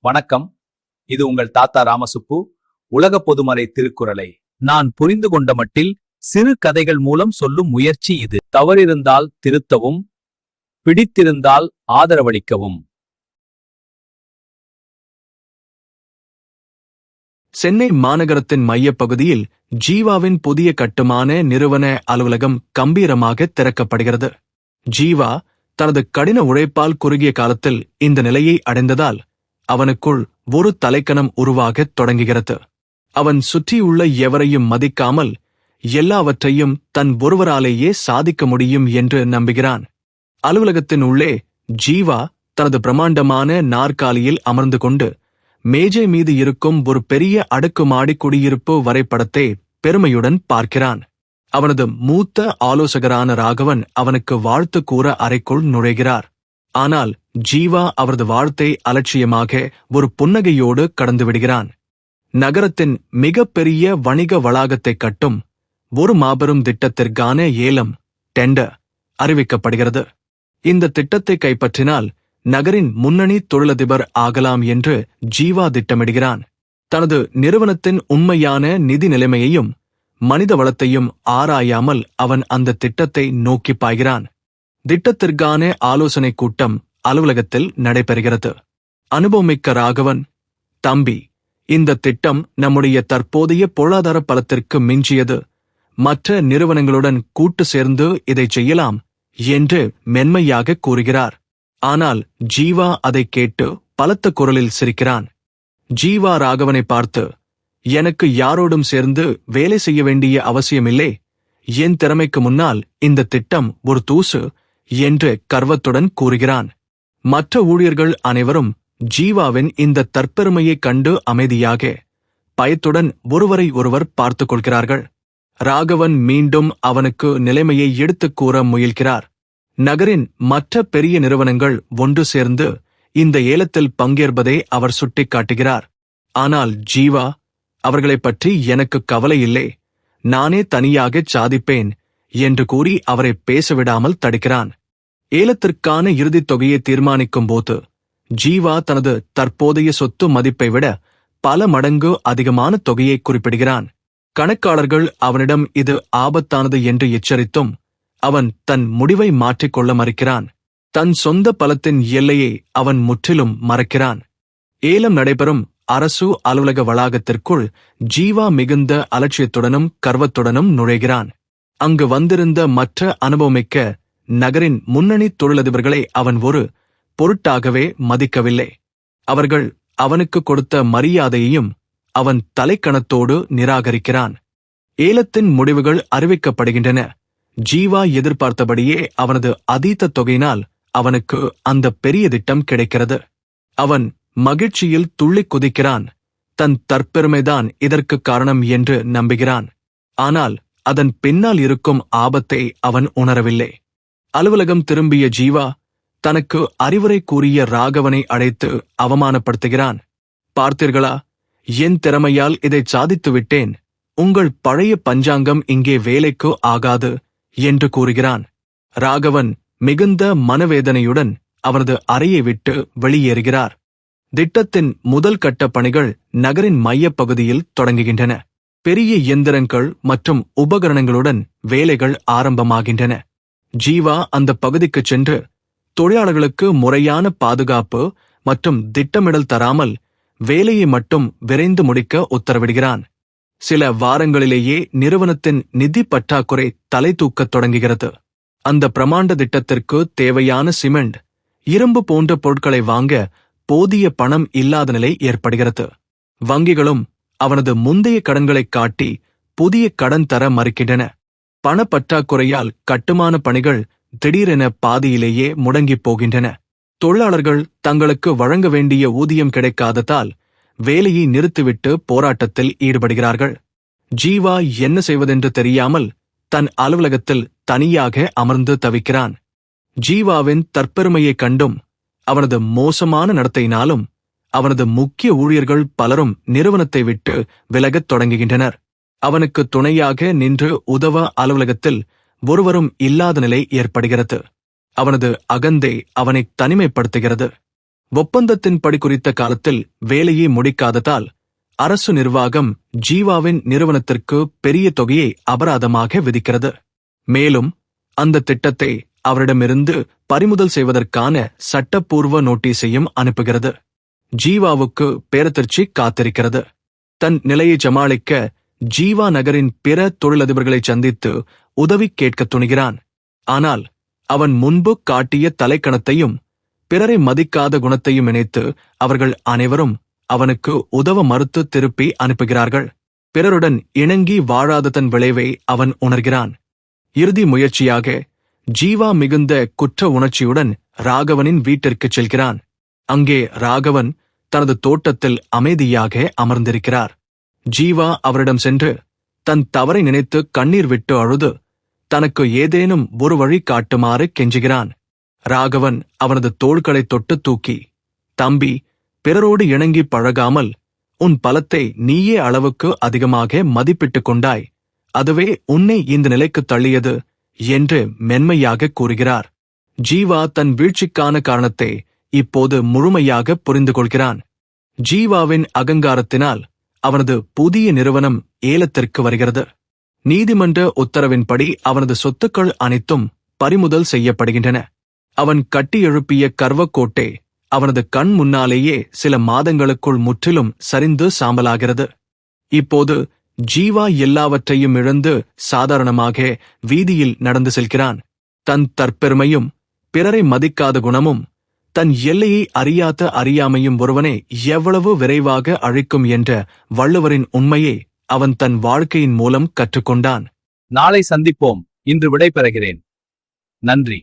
வணக்கம். இது உங்கள் தாத்தா ராமசுப்பு. உலக பொதுமறை திருக்குறளை நான் புரிந்து கொண்ட மட்டில் சிறு கதைகள் மூலம் சொல்லும் முயற்சி இது. தவறிருந்தால் திருத்தவும், பிடித்திருந்தால் ஆதரவளிக்கவும். சென்னை மாநகரத்தின் மையப்பகுதியில் ஜீவாவின் புதிய கட்டுமான நிறுவன அலுவலகம் கம்பீரமாக திறக்கப்படுகிறது. ஜீவா தனது கடின உழைப்பால் குறுகிய காலத்தில் இந்த நிலையை அடைந்ததால் அவனுக்குள் ஒரு தலைக்கணம் உருவாகத் தொடங்குகிறது. அவன் சுற்றியுள்ள எவரையும் மதிக்காமல் எல்லாவற்றையும் தன் ஒருவராலேயே சாதிக்க முடியும் என்று நம்புகிறான். அலுவலகத்தின் உள்ளே ஜீவா தனது பிரமாண்டமான நாற்காலியில் அமர்ந்து கொண்டு மேஜை மீது இருக்கும் ஒரு பெரிய அடுக்குமாடி குடியிருப்பு வரைபடத்தை பெருமையுடன் பார்க்கிறான். அவனது மூத்த ஆலோசகரான ராகவன் அவனுக்கு வாழ்த்து கூற அறைக்குள் நுழைகிறார். ஆனால் ஜீவா அவரது வாழ்த்தை அலட்சியமாக ஒரு புன்னகையோடு கடந்து விடுகிறான். நகரத்தின் மிகப்பெரிய வணிக வளாகத்தை கட்டும் ஒரு மாபெரும் திட்டத்திற்கான ஏலம் டெண்டர் அறிவிக்கப்படுகிறது. இந்த திட்டத்தை கைப்பற்றினால் நகரின் முன்னணி தொழிலதிபர் ஆகலாம் என்று ஜீவா திட்டமிடுகிறான். தனது நிறுவனத்தின் உண்மையான நிதி நிலைமையையும் மனித வளத்தையும் ஆராயாமல் அவன் அந்த திட்டத்தை நோக்கி பாய்கிறான். திட்டத்திற்கான ஆலோசனை கூட்டம் அலுவலகத்தில் நடைபெறுகிறது. அனுபவமிக்க ராகவன், தம்பி, இந்த திட்டம் நம்முடைய தற்போதைய பொருளாதார பலத்திற்கு மிஞ்சியது. மற்ற நிறுவனங்களுடன் கூட்டு சேர்ந்து இதை செய்யலாம் என்று மென்மையாக கூறுகிறார். ஆனால் ஜீவா அதை கேட்டு பலத்த குரலில் சிரிக்கிறான். ஜீவா ராகவனை பார்த்து, எனக்கு யாரோடும் சேர்ந்து வேலை செய்ய வேண்டிய அவசியமில்லை. என் திறமைக்கு முன்னால் இந்த திட்டம் ஒரு தூசு என்று கர்வத்துடன் கூறுகிறான். மற்ற ஊழியர்கள் அனைவரும் ஜீவாவின் இந்த தற்பெருமையைக் கண்டு அமைதியாக பயத்துடன் ஒருவரை ஒருவர் பார்த்துக் கொள்கிறார்கள். ராகவன் மீண்டும் அவனுக்கு நிலைமையை எடுத்துக் கூற முயல்கிறார். நகரின் மற்ற பெரிய நிறுவனங்கள் ஒன்று சேர்ந்து இந்த ஏலத்தில் பங்கேற்பதை அவர் சுட்டிக்காட்டுகிறார். ஆனால் ஜீவா, அவர்களைப் பற்றி எனக்கு கவலை இல்லை, நானே தனியாகச் சாதிப்பேன் என்று கூறி அவரை பேசவிடாமல் தடுக்கிறான். ஏலத்திற்கான இறுதித் தொகையை தீர்மானிக்கும் போது ஜீவா தனது தற்போதைய சொத்து மதிப்பை விட பல மடங்கு அதிகமான தொகையை குறிப்பிடுகிறான். கணக்காளர்கள் அவனிடம் இது ஆபத்தானது என்று எச்சரித்தும் அவன் தன் முடிவை மாற்றிக்கொள்ள மறுக்கிறான். தன் சொந்த பலத்தின் எல்லையை அவன் முற்றிலும் மறக்கிறான். ஏலம் நடைபெறும் அரசு அலுவலக வளாகத்திற்குள் ஜீவா மிகுந்த அலட்சியத்துடனும் கர்வத்துடனும் நுழைகிறான். அங்கு வந்திருந்த மற்ற அனுபவமிக்க நகரின் முன்னணி தொழிலதிபர்களை அவன் ஒரு பொருட்டாகவே மதிக்கவில்லை. அவர்கள் அவனுக்கு கொடுத்த மரியாதையையும் அவன் தலைக்கணத்தோடு நிராகரிக்கிறான். ஏலத்தின் முடிவுகள் அறிவிக்கப்படுகின்றன. ஜீவா எதிர்பார்த்தபடியே அவனது அதீத தொகையினால் அவனுக்கு அந்த பெரிய திட்டம் கிடைக்கிறது. அவன் மகிழ்ச்சியில் துள்ளிக் குதிக்கிறான். தன் தற்பெருமைதான் இதற்கு காரணம் என்று நம்புகிறான். ஆனால் அதன் பின்னால் இருக்கும் ஆபத்தை அவன் உணரவில்லை. அலுவலகம் திரும்பிய ஜீவா தனக்கு அறிவுரை கூறிய ராகவனை அழைத்து அவமானப்படுத்துகிறான். பார்த்தீர்களா, என் திறமையால் இதை சாதித்து விட்டேன். உங்கள் பழைய பஞ்சாங்கம் இங்கே வேலைக்கு ஆகாது என்று கூறுகிறான். ராகவன் மிகுந்த மனவேதனையுடன் அவனது அறையை விட்டு வெளியேறுகிறார். திட்டத்தின் முதல் கட்ட பணிகள் நகரின் மையப்பகுதியில் தொடங்குகின்றன. பெரிய இயந்திரங்கள் மற்றும் உபகரணங்களுடன் வேலைகள் ஆரம்பமாகின்றன. ஜீவா அந்த பகுதிக்குச் சென்று தொழிலாளர்களுக்கு முறையான பாதுகாப்பு மற்றும் திட்டமிடல் தராமல் வேலையை மட்டும் விரைந்து முடிக்க உத்தரவிடுகிறான். சில வாரங்களிலேயே நிறுவனத்தின் நிதி பற்றாக்குறை தலை தூக்கத் தொடங்குகிறது. அந்த பிரமாண்ட திட்டத்திற்கு தேவையான சிமெண்ட், இரும்பு போன்ற பொருட்களை வாங்க போதிய பணம் இல்லாத நிலை ஏற்படுகிறது. வங்கிகளும் அவனது முந்தைய கடன்களைக் காட்டி புதிய கடன் தர மறுக்கின்றன. பணப்பற்றாக்குறையால் கட்டுமான பணிகள் திடீரென பாதியிலேயே முடங்கிப் போகின்றன. தொழிலாளர்கள் தங்களுக்கு வழங்க வேண்டிய ஊதியம் கிடைக்காததால் வேலையை நிறுத்திவிட்டு போராட்டத்தில் ஈடுபடுகிறார்கள். ஜீவா என்ன செய்வதென்று தெரியாமல் தன் அலுவலகத்தில் தனியாக அமர்ந்து தவிக்கிறான். ஜீவாவின் தற்பெருமையைக் கண்டும் அவனது மோசமான நடத்தையினாலும் அவனது முக்கிய ஊழியர்கள் பலரும் நிறுவனத்தை விட்டு விலகத் தொடங்குகின்றனர். அவனுக்கு துணையாக நின்று உதவ அலுவலகத்தில் ஒருவரும் இல்லாத நிலை ஏற்படுகிறது. அவனது அகந்தை அவனை தனிமைப்படுத்துகிறது. ஒப்பந்தத்தின்படி குறித்த காலத்தில் வேலையை முடிக்காததால் அரசு நிர்வாகம் ஜீவாவின் நிறுவனத்திற்கு பெரிய தொகையை அபராதமாக விதிக்கிறது. மேலும் அந்த திட்டத்தை அவரிடமிருந்து பறிமுதல் செய்வதற்கான சட்டப்பூர்வ நோட்டீஸையும் அனுப்புகிறது. ஜீவாவுக்கு பேரதிர்ச்சி காத்திருக்கிறது. தன் நிலையை சமாளிக்க ஜீவா நகரின் பிற தொழிலதிபர்களை சந்தித்து உதவி கேட்க துணிகிறான். ஆனால் அவன் முன்பு காட்டிய தலைக்கணத்தையும் பிறரை மதிக்காத குணத்தையும் நினைத்து அவர்கள் அனைவரும் அவனுக்கு உதவ மறுத்து திருப்பி அனுப்புகிறார்கள். பிறருடன் இணங்கி வாழாத தன் விளைவை அவன் உணர்கிறான். இறுதி முயற்சியாக ஜீவா மிகுந்த குற்ற உணர்ச்சியுடன் ராகவனின் வீட்டிற்குச் செல்கிறான். அங்கே ராகவன் தனது தோட்டத்தில் அமைதியாக அமர்ந்திருக்கிறார். ஜீவா அவரிடம் சென்று தன் தவறை நினைத்து கண்ணீர் விட்டு அழுது தனக்கு ஏதேனும் ஒரு வழி காட்டுமாறு கெஞ்சுகிறான். ராகவன் அவனது தோள்களை தொட்டு தூக்கி, தம்பி, பிறரோடு இணங்கி பழகாமல் உன் பலத்தை நீயே அளவுக்கு அதிகமாக மதிப்பிட்டுக் கொண்டாய். அதுவே உன்னை இந்த நிலைக்கு தள்ளியது என்று மென்மையாக கூறுகிறார். ஜீவா தன் வீழ்ச்சிக்கான காரணத்தை இப்போது முழுமையாக புரிந்து கொள்கிறான். ஜீவாவின் அகங்காரத்தினால் அவனது புதிய நிறுவனம் ஏலத்திற்கு வருகிறது. நீதிமன்ற உத்தரவின்படி அவனது சொத்துக்கள் அனைத்தும் பறிமுதல் செய்யப்படுகின்றன. அவன் கட்டியெழுப்பிய கர்வக்கோட்டை அவனது கண் முன்னாலேயே சில மாதங்களுக்குள் முற்றிலும் சரிந்து சாம்பலாகிறது. இப்போது ஜீவா எல்லாவற்றையும் இழந்து சாதாரணமாக வீதியில் நடந்து செல்கிறான். தன் தற்பெருமையும் பிறரை மதிக்காத குணமும் தன் எல்லையை அறியாத அறியாமையும் ஒருவனை எவ்வளவு விரைவாக அழிக்கும் என்ற வள்ளுவரின் உண்மையை அவன் தன் வாழ்க்கையின் மூலம் கற்றுக்கொண்டான். நாளை சந்திப்போம். இன்று விடை பெறுகிறேன். நன்றி.